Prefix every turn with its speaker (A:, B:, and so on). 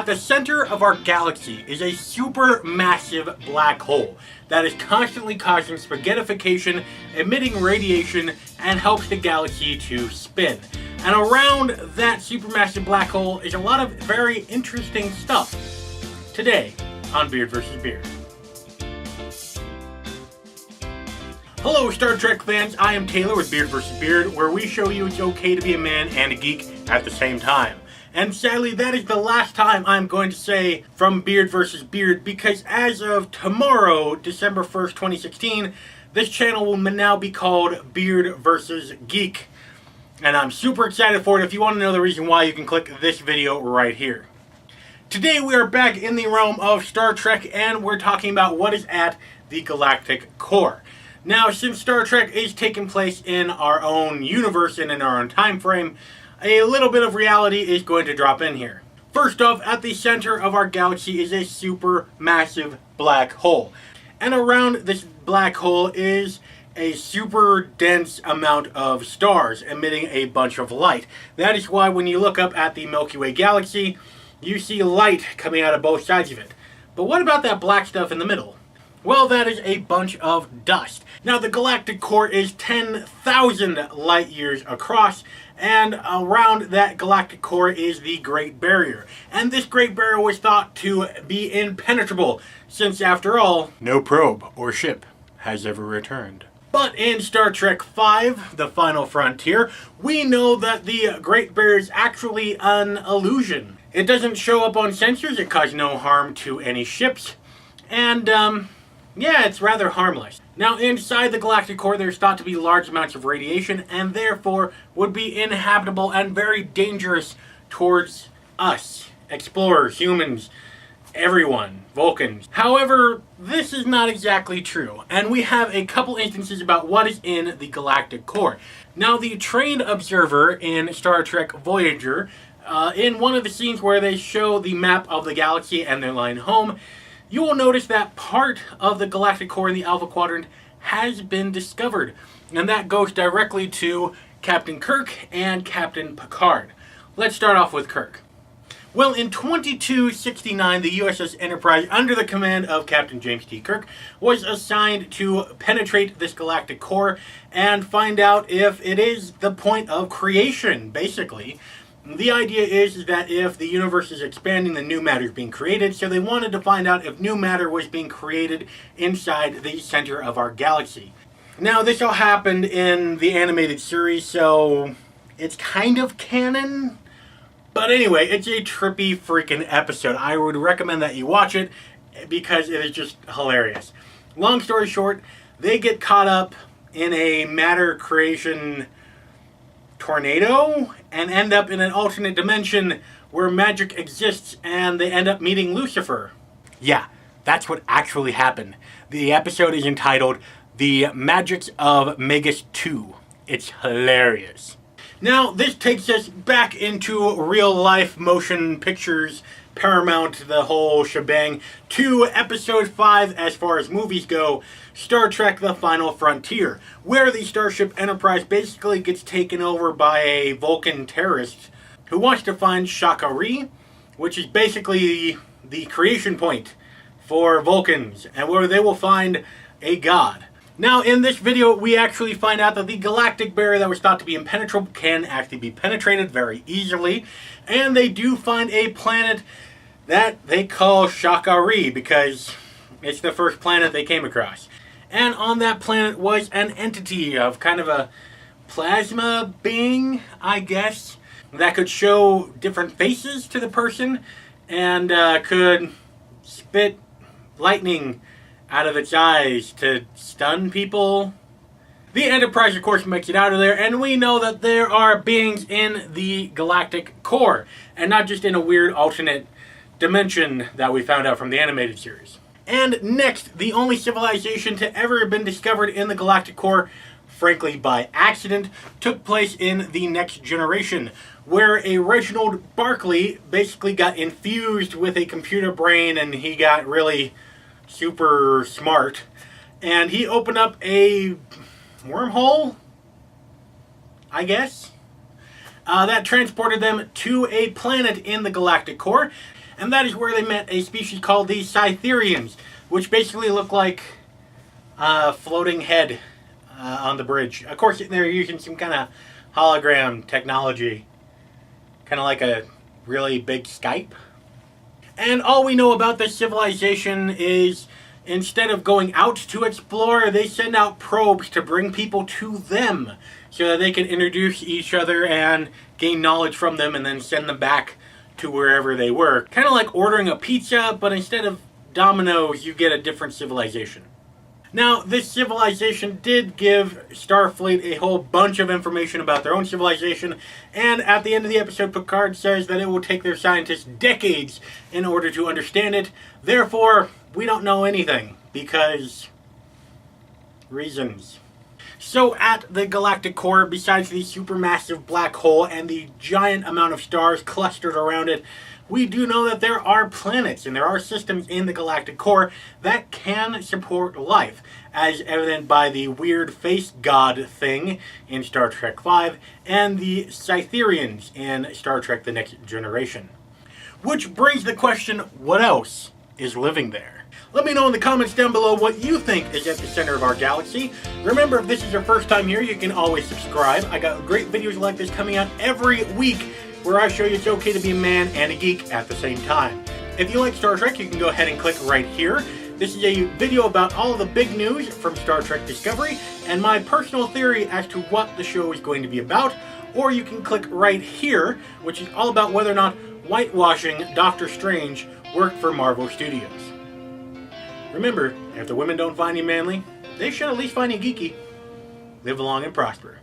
A: the center of our galaxy is a supermassive black hole that is constantly causing spaghettification, emitting radiation, and helps the galaxy to spin. And around that supermassive black hole is a lot of very interesting stuff. Today on Beard vs. Beard. Hello Star Trek fans, I am Taylor with Beard vs. Beard, where we show you it's okay to be a man and a geek at the same time. And sadly, that is the last time I'm going to say from Beard vs. Beard, because as of tomorrow, December 1st, 2016, this channel will now be called Beard vs. Geek. And I'm super excited for it. If you want to know the reason why, you can click this video right here. Today we are back in the realm of Star Trek, and we're talking about what is at the Galactic Core. Now, since Star Trek is taking place in our own universe and in our own time frame, a little bit of reality is going to drop in here. First off, at the center of our galaxy is a supermassive black hole. And around this black hole is a super dense amount of stars emitting a bunch of light. That is why when you look up at the Milky Way Galaxy, you see light coming out of both sides of it. But what about that black stuff in the middle? Well, that is a bunch of dust. Now, the Galactic Core is 10,000 light years across, and around that Galactic Core is the Great Barrier. And this Great Barrier was thought to be impenetrable, since after all, no probe or ship has ever returned. But in Star Trek V, The Final Frontier, we know that the Great Barrier is actually an illusion. It doesn't show up on sensors, it caused no harm to any ships, and yeah, it's rather harmless. Now, inside the Galactic Core, there's thought to be large amounts of radiation, and therefore would be inhabitable and very dangerous towards us, explorers, humans, everyone, Vulcans. However, this is not exactly true, and we have a couple instances about what is in the Galactic Core. Now, the trained observer in Star Trek Voyager, in one of the scenes where they show the map of the galaxy and their line home, you will notice that part of the Galactic Core in the Alpha Quadrant has been discovered. And that goes directly to Captain Kirk and Captain Picard. Let's start off with Kirk. Well, in 2269, the USS Enterprise, under the command of Captain James T. Kirk, was assigned to penetrate this Galactic Core and find out if it is the point of creation, basically. The idea is that if the universe is expanding, then new matter is being created, so they wanted to find out if new matter was being created inside the center of our galaxy. Now, this all happened in the animated series, so it's kind of canon. But anyway, it's a trippy freaking episode. I would recommend that you watch it because it is just hilarious. Long story short, they get caught up in a matter creation tornado and end up in an alternate dimension where magic exists, and they end up meeting Lucifer. Yeah, that's what actually happened. The episode is entitled The Magics of Magus 2. It's hilarious. Now, this takes us back into real life motion pictures, Paramount, the whole shebang, to episode 5 as far as movies go, Star Trek The Final Frontier, where the Starship Enterprise basically gets taken over by a Vulcan terrorist who wants to find Shakari, which is basically the creation point for Vulcans, and where they will find a god. Now, in this video, we actually find out that the galactic barrier that was thought to be impenetrable can actually be penetrated very easily, and they do find a planet that they call Shakari because it's the first planet they came across. And on that planet was an entity of kind of a plasma being, I guess, that could show different faces to the person and could spit lightning out of its eyes to stun people. The Enterprise, of course, makes it out of there, and we know that there are beings in the Galactic Core, and not just in a weird alternate dimension that we found out from the animated series. And next, the only civilization to ever have been discovered in the Galactic Core, frankly by accident, took place in the Next Generation, where a Reginald Barclay basically got infused with a computer brain, and he got really super smart, and he opened up a wormhole, I guess, that transported them to a planet in the Galactic Core, and that is where they met a species called the Cytherians, which basically look like a floating head on the bridge. Of course, they're using some kind of hologram technology, kind of like a really big Skype. And all we know about this civilization is, instead of going out to explore, they send out probes to bring people to them so that they can introduce each other and gain knowledge from them and then send them back to wherever they were. Kind of like ordering a pizza, but instead of Domino's, you get a different civilization. Now, this civilization did give Starfleet a whole bunch of information about their own civilization, and at the end of the episode, Picard says that it will take their scientists decades in order to understand it. Therefore, we don't know anything, because reasons. So at the Galactic Core, besides the supermassive black hole and the giant amount of stars clustered around it, we do know that there are planets and there are systems in the Galactic Core that can support life, as evident by the weird face god thing in Star Trek V and the Cytherians in Star Trek The Next Generation. Which brings the question, what else is living there? Let me know in the comments down below what you think is at the center of our galaxy. Remember, if this is your first time here, you can always subscribe. I got great videos like this coming out every week, where I show you it's okay to be a man and a geek at the same time. If you like Star Trek, you can go ahead and click right here. This is a video about all of the big news from Star Trek Discovery and my personal theory as to what the show is going to be about. Or you can click right here, which is all about whether or not whitewashing Doctor Strange worked for Marvel Studios. Remember, if the women don't find you manly, they should at least find you geeky. Live long and prosper.